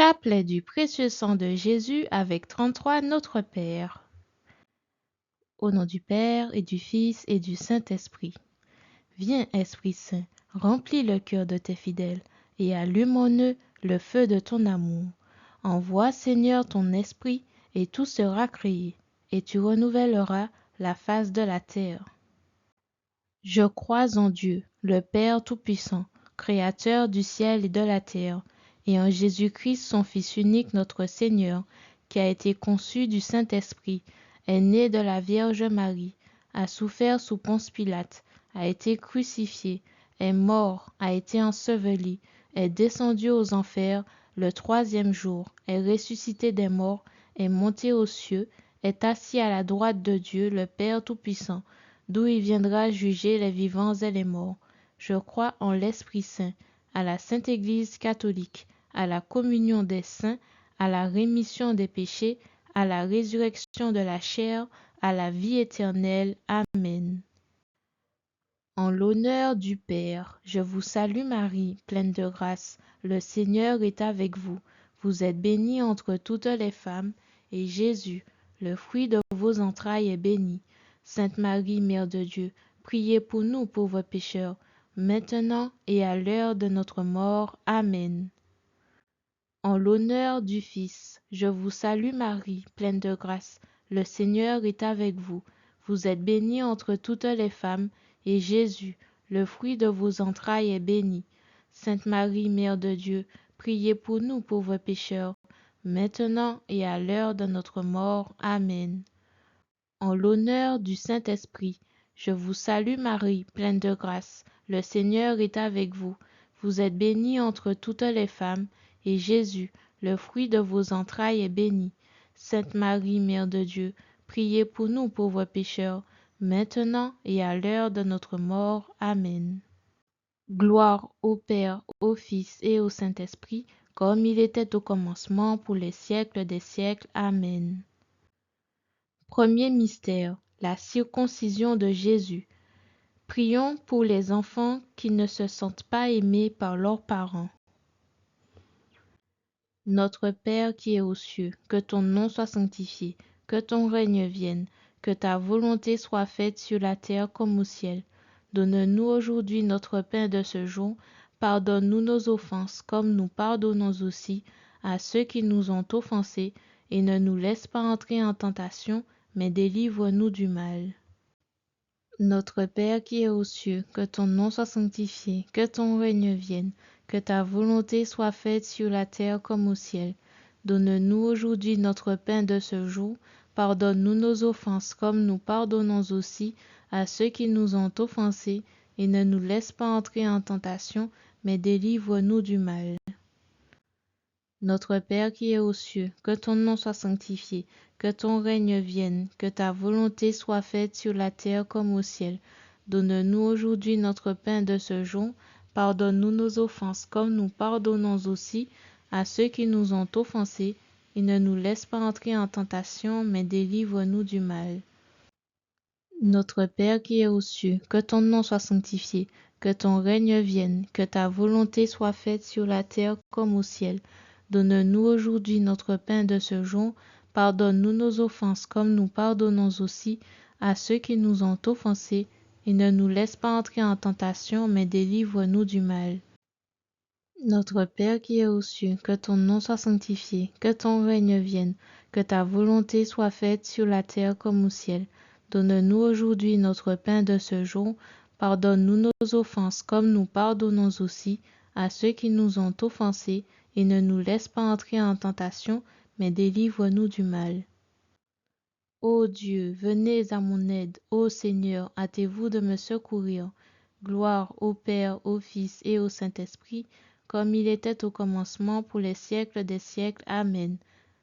Chapelet du précieux sang de Jésus avec 33 Notre Père. Au nom du Père et du Fils et du Saint-Esprit. Viens, Esprit Saint, remplis le cœur de tes fidèles et allume en eux le feu de ton amour. Envoie, Seigneur, ton esprit et tout sera créé, et tu renouvelleras la face de la terre. Je crois en Dieu, le Père Tout-Puissant, Créateur du ciel et de la terre, et en Jésus-Christ, son Fils unique, notre Seigneur, qui a été conçu du Saint-Esprit, est né de la Vierge Marie, a souffert sous Ponce Pilate, a été crucifié, est mort, a été enseveli, est descendu aux enfers le troisième jour, est ressuscité des morts, est monté aux cieux, est assis à la droite de Dieu, le Père Tout-Puissant, d'où il viendra juger les vivants et les morts. Je crois en l'Esprit Saint, à la Sainte Église catholique, à la communion des saints, à la rémission des péchés, à la résurrection de la chair, à la vie éternelle. Amen. En l'honneur du Père, je vous salue Marie, pleine de grâce, le Seigneur est avec vous. Vous êtes bénie entre toutes les femmes, et Jésus, le fruit de vos entrailles, est béni. Sainte Marie, Mère de Dieu, priez pour nous pauvres pécheurs, maintenant et à l'heure de notre mort. Amen. En l'honneur du Fils, je vous salue Marie, pleine de grâce, le Seigneur est avec vous. Vous êtes bénie entre toutes les femmes, et Jésus, le fruit de vos entrailles, est béni. Sainte Marie, Mère de Dieu, priez pour nous pauvres pécheurs, maintenant et à l'heure de notre mort. Amen. En l'honneur du Saint-Esprit, je vous salue Marie, pleine de grâce, le Seigneur est avec vous. Vous êtes bénie entre toutes les femmes, et Jésus, le fruit de vos entrailles, est béni. Sainte Marie, Mère de Dieu, priez pour nous pauvres pécheurs, maintenant et à l'heure de notre mort. Amen. Gloire au Père, au Fils et au Saint-Esprit, comme il était au commencement, pour les siècles des siècles. Amen. Premier mystère, la circoncision de Jésus. Prions pour les enfants qui ne se sentent pas aimés par leurs parents. Notre Père qui es aux cieux, que ton nom soit sanctifié, que ton règne vienne, que ta volonté soit faite sur la terre comme au ciel. Donne-nous aujourd'hui notre pain de ce jour. Pardonne-nous nos offenses, comme nous pardonnons aussi à ceux qui nous ont offensés, et ne nous laisse pas entrer en tentation, mais délivre-nous du mal. Notre Père qui es aux cieux, que ton nom soit sanctifié, que ton règne vienne, que ta volonté soit faite sur la terre comme au ciel. Donne-nous aujourd'hui notre pain de ce jour. Pardonne-nous nos offenses comme nous pardonnons aussi à ceux qui nous ont offensés, et ne nous laisse pas entrer en tentation, mais délivre-nous du mal. Notre Père qui es aux cieux, que ton nom soit sanctifié, que ton règne vienne, que ta volonté soit faite sur la terre comme au ciel. Donne-nous aujourd'hui notre pain de ce jour. Pardonne-nous nos offenses comme nous pardonnons aussi à ceux qui nous ont offensés, et ne nous laisse pas entrer en tentation, mais délivre-nous du mal. Notre Père qui es aux cieux, que ton nom soit sanctifié, que ton règne vienne, que ta volonté soit faite sur la terre comme au ciel. Donne-nous aujourd'hui notre pain de ce jour. Pardonne-nous nos offenses comme nous pardonnons aussi à ceux qui nous ont offensés, et ne nous laisse pas entrer en tentation, mais délivre-nous du mal. Notre Père qui es aux cieux, que ton nom soit sanctifié, que ton règne vienne, que ta volonté soit faite sur la terre comme au ciel. Donne-nous aujourd'hui notre pain de ce jour. Pardonne-nous nos offenses comme nous pardonnons aussi à ceux qui nous ont offensés, et ne nous laisse pas entrer en tentation, mais délivre-nous du mal. Ô Dieu, venez à mon aide. Ô Seigneur, hâtez-vous de me secourir. Gloire au Père, au Fils et au Saint-Esprit, comme il était au commencement, pour les siècles des siècles. Amen.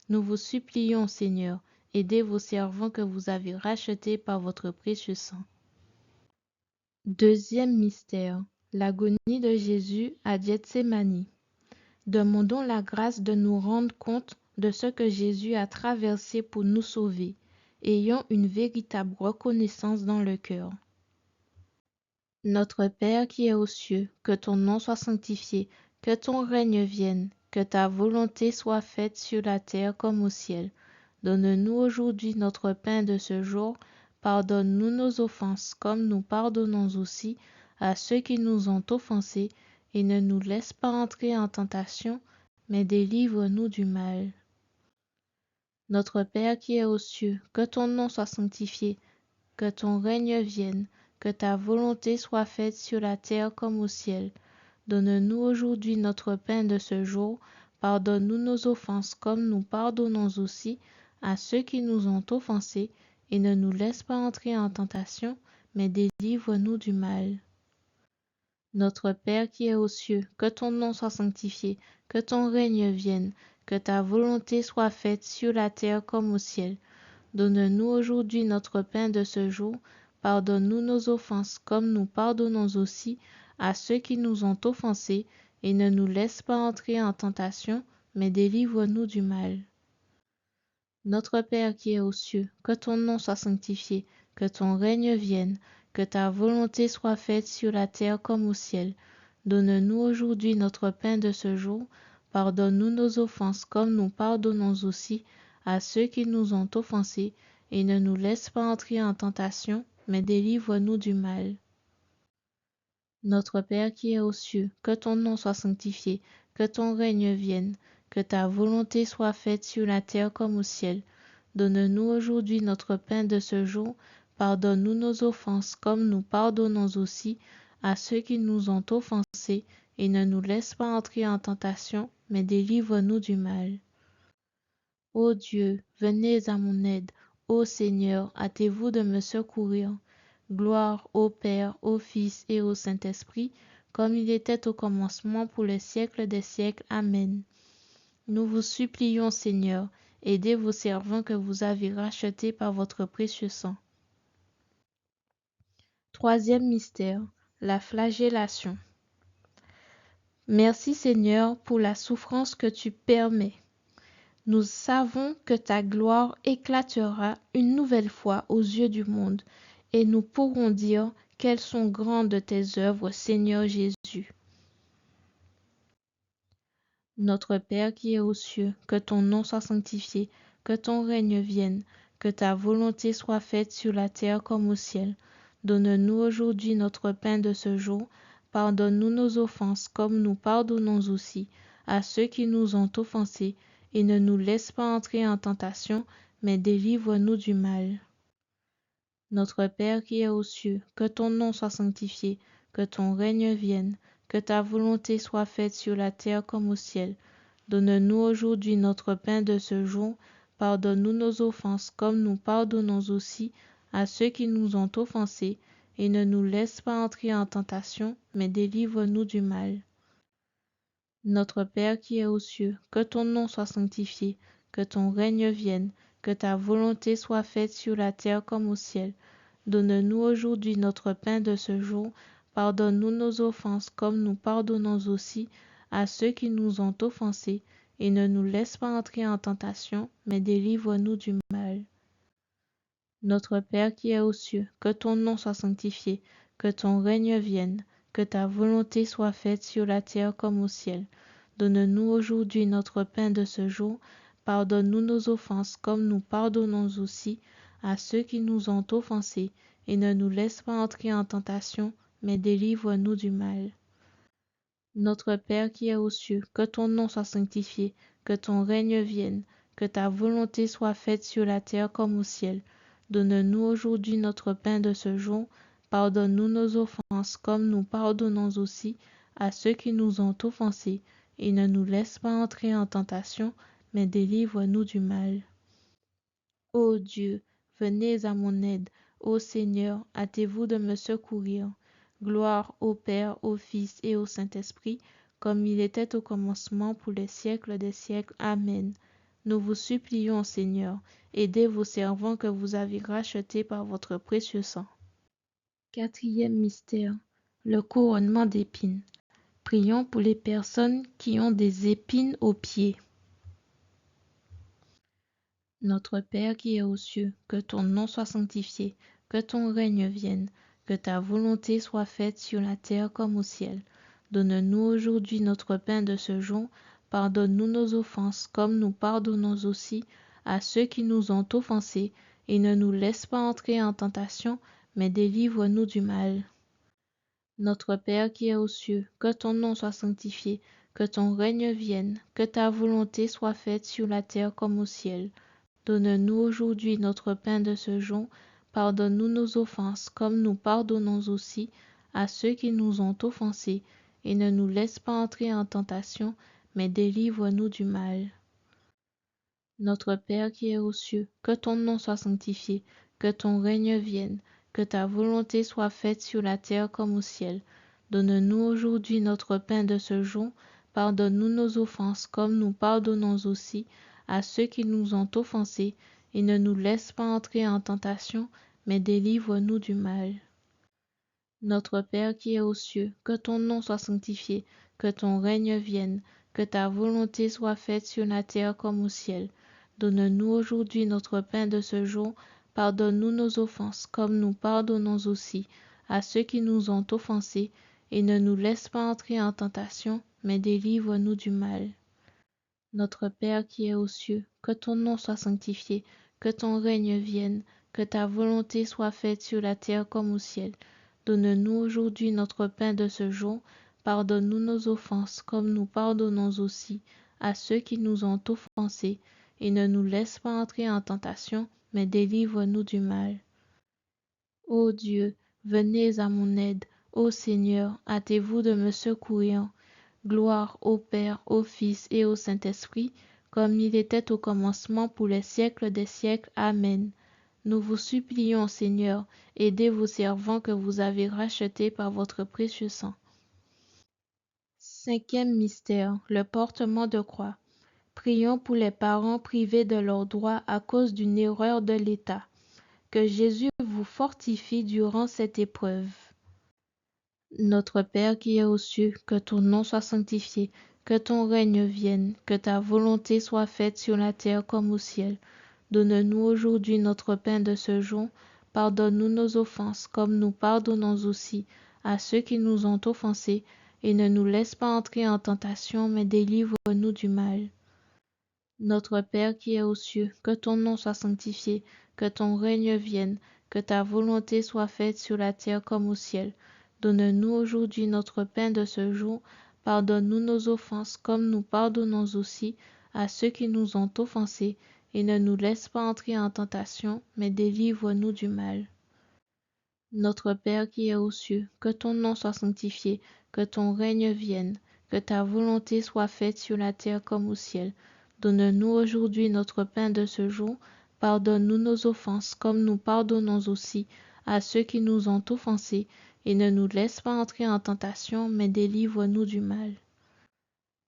Nous vous supplions, Seigneur, aidez vos servants que vous avez rachetés par votre précieux sang. Deuxième mystère, l'agonie de Jésus à Gethsémani. Demandons la grâce de nous rendre compte de ce que Jésus a traversé pour nous sauver. Ayons une véritable reconnaissance dans le cœur. Notre Père qui es aux cieux, que ton nom soit sanctifié, que ton règne vienne, que ta volonté soit faite sur la terre comme au ciel. Donne-nous aujourd'hui notre pain de ce jour. Pardonne-nous nos offenses comme nous pardonnons aussi à ceux qui nous ont offensés, et ne nous laisse pas entrer en tentation, mais délivre-nous du mal. Notre Père qui es aux cieux, que ton nom soit sanctifié, que ton règne vienne, que ta volonté soit faite sur la terre comme au ciel. Donne-nous aujourd'hui notre pain de ce jour. Pardonne-nous nos offenses comme nous pardonnons aussi à ceux qui nous ont offensés, et ne nous laisse pas entrer en tentation, mais délivre-nous du mal. Notre Père qui es aux cieux, que ton nom soit sanctifié, que ton règne vienne, que ta volonté soit faite sur la terre comme au ciel. Donne-nous aujourd'hui notre pain de ce jour. Pardonne-nous nos offenses comme nous pardonnons aussi à ceux qui nous ont offensés, et ne nous laisse pas entrer en tentation, mais délivre-nous du mal. Notre Père qui es aux cieux, que ton nom soit sanctifié, que ton règne vienne, que ta volonté soit faite sur la terre comme au ciel. Donne-nous aujourd'hui notre pain de ce jour. Pardonne-nous nos offenses comme nous pardonnons aussi à ceux qui nous ont offensés, et ne nous laisse pas entrer en tentation, mais délivre-nous du mal. Notre Père qui es aux cieux, que ton nom soit sanctifié, que ton règne vienne, que ta volonté soit faite sur la terre comme au ciel. Donne-nous aujourd'hui notre pain de ce jour. Pardonne-nous nos offenses comme nous pardonnons aussi à ceux qui nous ont offensés, et ne nous laisse pas entrer en tentation, mais délivre-nous du mal. Ô Dieu, venez à mon aide. Ô Seigneur, hâtez-vous de me secourir. Gloire au Père, au Fils et au Saint-Esprit, comme il était au commencement pour les siècles des siècles. Amen. Nous vous supplions, Seigneur, aidez vos servants que vous avez rachetés par votre précieux sang. Troisième mystère, la flagellation. Merci, Seigneur, pour la souffrance que tu permets. Nous savons que ta gloire éclatera une nouvelle fois aux yeux du monde, et nous pourrons dire quelles sont grandes tes œuvres, Seigneur Jésus. Notre Père qui es aux cieux, que ton nom soit sanctifié, que ton règne vienne, que ta volonté soit faite sur la terre comme au ciel. Donne-nous aujourd'hui notre pain de ce jour. Pardonne-nous nos offenses comme nous pardonnons aussi à ceux qui nous ont offensés, et ne nous laisse pas entrer en tentation, mais délivre-nous du mal. Notre Père qui es aux cieux, que ton nom soit sanctifié, que ton règne vienne, que ta volonté soit faite sur la terre comme au ciel. Donne-nous aujourd'hui notre pain de ce jour. Pardonne-nous nos offenses comme nous pardonnons aussi à ceux qui nous ont offensés, et ne nous laisse pas entrer en tentation, mais délivre-nous du mal. Notre Père qui es aux cieux, que ton nom soit sanctifié, que ton règne vienne, que ta volonté soit faite sur la terre comme au ciel. Donne-nous aujourd'hui notre pain de ce jour. Pardonne-nous nos offenses comme nous pardonnons aussi à ceux qui nous ont offensés, et ne nous laisse pas entrer en tentation, mais délivre-nous du mal. Notre Père qui es aux cieux, que ton nom soit sanctifié, que ton règne vienne, que ta volonté soit faite sur la terre comme au ciel. Donne-nous aujourd'hui notre pain de ce jour. Pardonne-nous nos offenses comme nous pardonnons aussi à ceux qui nous ont offensés, et ne nous laisse pas entrer en tentation, mais délivre-nous du mal. Notre Père qui es aux cieux, que ton nom soit sanctifié, que ton règne vienne, que ta volonté soit faite sur la terre comme au ciel. Donne-nous aujourd'hui notre pain de ce jour. Pardonne-nous nos offenses comme nous pardonnons aussi à ceux qui nous ont offensés, et ne nous laisse pas entrer en tentation, mais délivre-nous du mal. Ô Dieu, venez à mon aide. Ô Seigneur, hâtez-vous de me secourir. Gloire au Père, au Fils et au Saint-Esprit, comme il était au commencement pour les siècles des siècles. Amen. Nous vous supplions, Seigneur, aidez vos servants que vous avez rachetés par votre précieux sang. Quatrième mystère, le couronnement d'épines. Prions pour les personnes qui ont des épines aux pieds. Notre Père qui es aux cieux, que ton nom soit sanctifié, que ton règne vienne, que ta volonté soit faite sur la terre comme au ciel. Donne-nous aujourd'hui notre pain de ce jour. pardonne-nous nos offenses, comme nous pardonnons aussi à ceux qui nous ont offensés, et ne nous laisse pas entrer en tentation, mais délivre-nous du mal. Notre Père qui es aux cieux, que ton nom soit sanctifié, que ton règne vienne, que ta volonté soit faite sur la terre comme au ciel. Donne-nous aujourd'hui notre pain de ce jour. Pardonne-nous nos offenses, comme nous pardonnons aussi à ceux qui nous ont offensés, et ne nous laisse pas entrer en tentation, mais délivre-nous du mal. Notre Père qui es aux cieux, que ton nom soit sanctifié, que ton règne vienne, que ta volonté soit faite sur la terre comme au ciel. Donne-nous aujourd'hui notre pain de ce jour. Pardonne-nous nos offenses, comme nous pardonnons aussi à ceux qui nous ont offensés, et ne nous laisse pas entrer en tentation, mais délivre-nous du mal. Notre Père qui es aux cieux, que ton nom soit sanctifié, que ton règne vienne, que ta volonté soit faite sur la terre comme au ciel. Donne-nous aujourd'hui notre pain de ce jour. Pardonne-nous nos offenses, comme nous pardonnons aussi à ceux qui nous ont offensés, et ne nous laisse pas entrer en tentation, mais délivre-nous du mal. Notre Père qui es aux cieux, que ton nom soit sanctifié, que ton règne vienne, que ta volonté soit faite sur la terre comme au ciel. Donne-nous aujourd'hui notre pain de ce jour. Pardonne-nous nos offenses, comme nous pardonnons aussi à ceux qui nous ont offensés, et ne nous laisse pas entrer en tentation, mais délivre-nous du mal. Ô Dieu, venez à mon aide. Ô Seigneur, hâtez-vous de me secourir. Gloire au Père, au Fils et au Saint-Esprit, comme il était au commencement pour les siècles des siècles. Amen. Nous vous supplions, Seigneur, aidez vos servants que vous avez rachetés par votre précieux sang. Cinquième mystère, le portement de croix. Prions pour les parents privés de leurs droits à cause d'une erreur de l'État. Que Jésus vous fortifie durant cette épreuve. Notre Père qui es aux cieux, que ton nom soit sanctifié, que ton règne vienne, que ta volonté soit faite sur la terre comme au ciel. Donne-nous aujourd'hui notre pain de ce jour. Pardonne-nous nos offenses, comme nous pardonnons aussi à ceux qui nous ont offensés, et ne nous laisse pas entrer en tentation, mais délivre-nous du mal. Notre Père qui es aux cieux, que ton nom soit sanctifié, que ton règne vienne, que ta volonté soit faite sur la terre comme au ciel. Donne-nous aujourd'hui notre pain de ce jour. Pardonne-nous nos offenses, comme nous pardonnons aussi à ceux qui nous ont offensés, et ne nous laisse pas entrer en tentation, mais délivre-nous du mal. Notre Père qui es aux cieux, que ton nom soit sanctifié, que ton règne vienne, que ta volonté soit faite sur la terre comme au ciel. Donne-nous aujourd'hui notre pain de ce jour. Pardonne-nous nos offenses, comme nous pardonnons aussi à ceux qui nous ont offensés, et ne nous laisse pas entrer en tentation, mais délivre-nous du mal.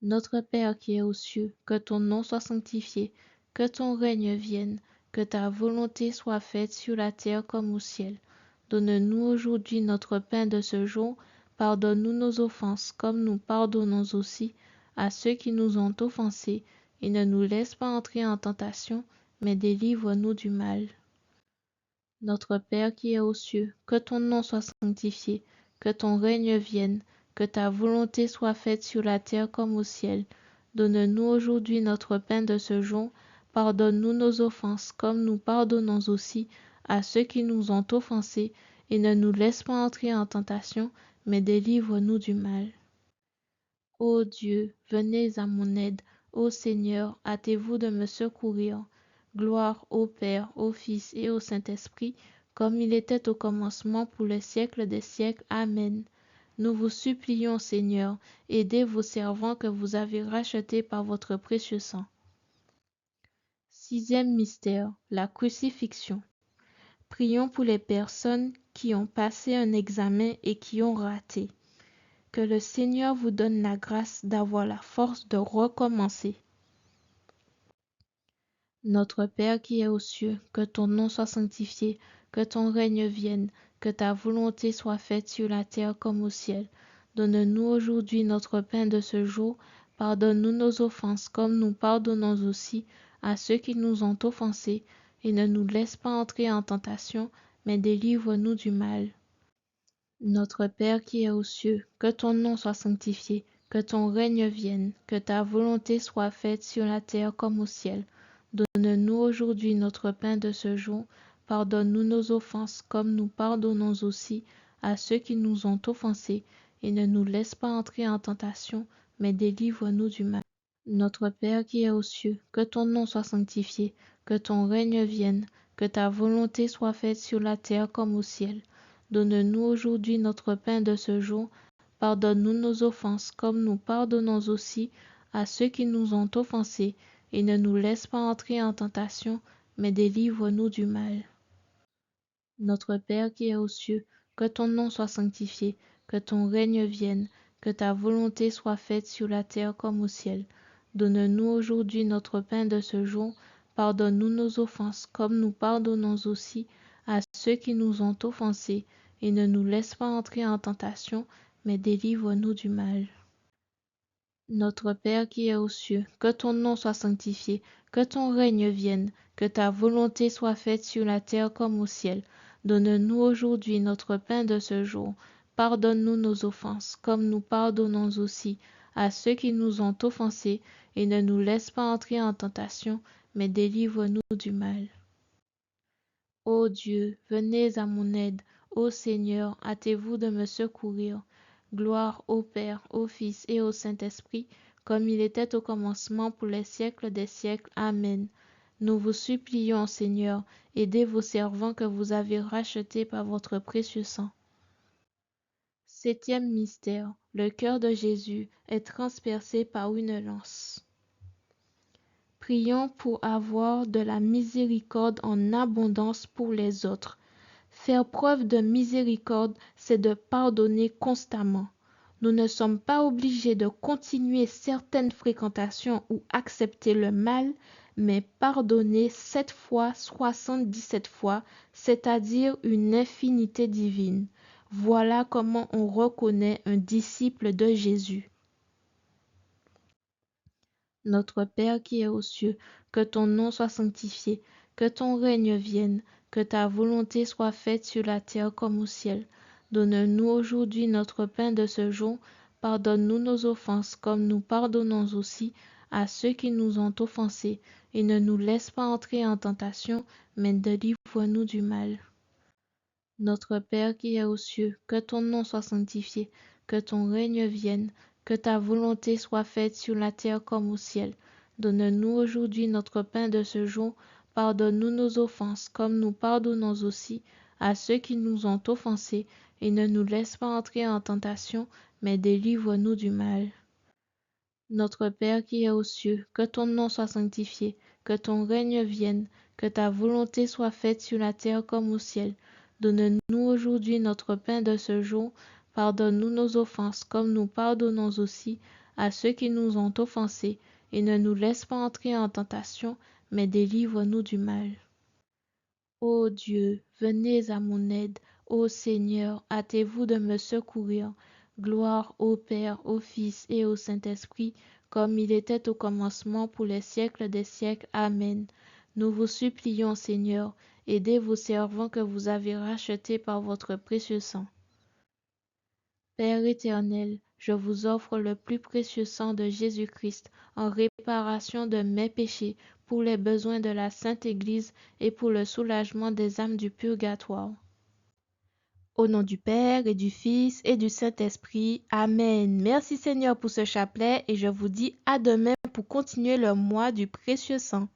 Notre Père qui es aux cieux, que ton nom soit sanctifié, que ton règne vienne, que ta volonté soit faite sur la terre comme au ciel. Donne-nous aujourd'hui notre pain de ce jour. Pardonne-nous nos offenses, comme nous pardonnons aussi à ceux qui nous ont offensés, et ne nous laisse pas entrer en tentation, mais délivre-nous du mal. Notre Père qui es aux cieux, que ton nom soit sanctifié, que ton règne vienne, que ta volonté soit faite sur la terre comme au ciel. Donne-nous aujourd'hui notre pain de ce jour. Pardonne-nous nos offenses, comme nous pardonnons aussi à ceux qui nous ont offensés, et ne nous laisse pas entrer en tentation, mais délivre-nous du mal. Ô Dieu, venez à mon aide. Ô Seigneur, hâtez-vous de me secourir. Gloire au Père, au Fils et au Saint-Esprit, comme il était au commencement pour les siècles des siècles. Amen. Nous vous supplions, Seigneur, aidez vos servants que vous avez rachetés par votre précieux sang. Sixième mystère, la crucifixion. Prions pour les personnes qui ont passé un examen et qui ont raté. Que le Seigneur vous donne la grâce d'avoir la force de recommencer. Notre Père qui es aux cieux, que ton nom soit sanctifié, que ton règne vienne, que ta volonté soit faite sur la terre comme au ciel. Donne-nous aujourd'hui notre pain de ce jour. Pardonne-nous nos offenses, comme nous pardonnons aussi à ceux qui nous ont offensés, et ne nous laisse pas entrer en tentation, mais délivre-nous du mal. Notre Père qui es aux cieux, que ton nom soit sanctifié, que ton règne vienne, que ta volonté soit faite sur la terre comme au ciel. Donne-nous aujourd'hui notre pain de ce jour. Pardonne-nous nos offenses comme nous pardonnons aussi à ceux qui nous ont offensés. Et ne nous laisse pas entrer en tentation, mais délivre-nous du mal. Notre Père qui es aux cieux, que ton nom soit sanctifié, que ton règne vienne, que ta volonté soit faite sur la terre comme au ciel. Donne-nous aujourd'hui notre pain de ce jour. Pardonne-nous nos offenses comme nous pardonnons aussi à ceux qui nous ont offensés. Et ne nous laisse pas entrer en tentation, mais délivre-nous du mal. Notre Père qui es aux cieux, que ton nom soit sanctifié, que ton règne vienne, que ta volonté soit faite sur la terre comme au ciel. Donne-nous aujourd'hui notre pain de ce jour. Pardonne-nous nos offenses comme nous pardonnons aussi à ceux qui nous ont offensés. Et ne nous laisse pas entrer en tentation, mais délivre-nous du mal. Notre Père qui es aux cieux, que ton nom soit sanctifié, que ton règne vienne, que ta volonté soit faite sur la terre comme au ciel. Donne-nous aujourd'hui notre pain de ce jour. Pardonne-nous nos offenses, comme nous pardonnons aussi à ceux qui nous ont offensés, et ne nous laisse pas entrer en tentation, mais délivre-nous du mal. Ô Dieu, venez à mon aide. Ô Seigneur, hâtez-vous de me secourir. Gloire au Père, au Fils et au Saint-Esprit, comme il était au commencement pour les siècles des siècles. Amen. Nous vous supplions, Seigneur, aidez vos servants que vous avez rachetés par votre précieux sang. Septième mystère, le cœur de Jésus est transpercé par une lance. Prions pour avoir de la miséricorde en abondance pour les autres. Faire preuve de miséricorde, c'est de pardonner constamment. Nous ne sommes pas obligés de continuer certaines fréquentations ou accepter le mal, mais pardonner 7 fois, 77 fois, c'est-à-dire une infinité divine. Voilà comment on reconnaît un disciple de Jésus. Notre Père qui es aux cieux, que ton nom soit sanctifié, que ton règne vienne, que ta volonté soit faite sur la terre comme au ciel. Donne-nous aujourd'hui notre pain de ce jour. Pardonne-nous nos offenses comme nous pardonnons aussi à ceux qui nous ont offensés. Et ne nous laisse pas entrer en tentation, mais délivre-nous du mal. Notre Père qui es aux cieux, que ton nom soit sanctifié, que ton règne vienne, que ta volonté soit faite sur la terre comme au ciel. Donne-nous aujourd'hui notre pain de ce jour. Pardonne-nous nos offenses, comme nous pardonnons aussi à ceux qui nous ont offensés, et ne nous laisse pas entrer en tentation, mais délivre-nous du mal. Notre Père qui es aux cieux, que ton nom soit sanctifié, que ton règne vienne, que ta volonté soit faite sur la terre comme au ciel. Donne-nous aujourd'hui notre pain de ce jour. Pardonne-nous nos offenses, comme nous pardonnons aussi à ceux qui nous ont offensés, et ne nous laisse pas entrer en tentation, mais délivre-nous du mal. Ô Dieu, venez à mon aide. Ô Seigneur, hâtez-vous de me secourir. Gloire au Père, au Fils et au Saint-Esprit, comme il était au commencement pour les siècles des siècles. Amen. Nous vous supplions, Seigneur, aidez vos servants que vous avez rachetés par votre précieux sang. Père éternel, je vous offre le plus précieux sang de Jésus-Christ en réparation de mes péchés, pour les besoins de la Sainte Église et pour le soulagement des âmes du purgatoire. Au nom du Père et du Fils et du Saint-Esprit. Amen. Merci Seigneur pour ce chapelet et je vous dis à demain pour continuer le mois du précieux sang.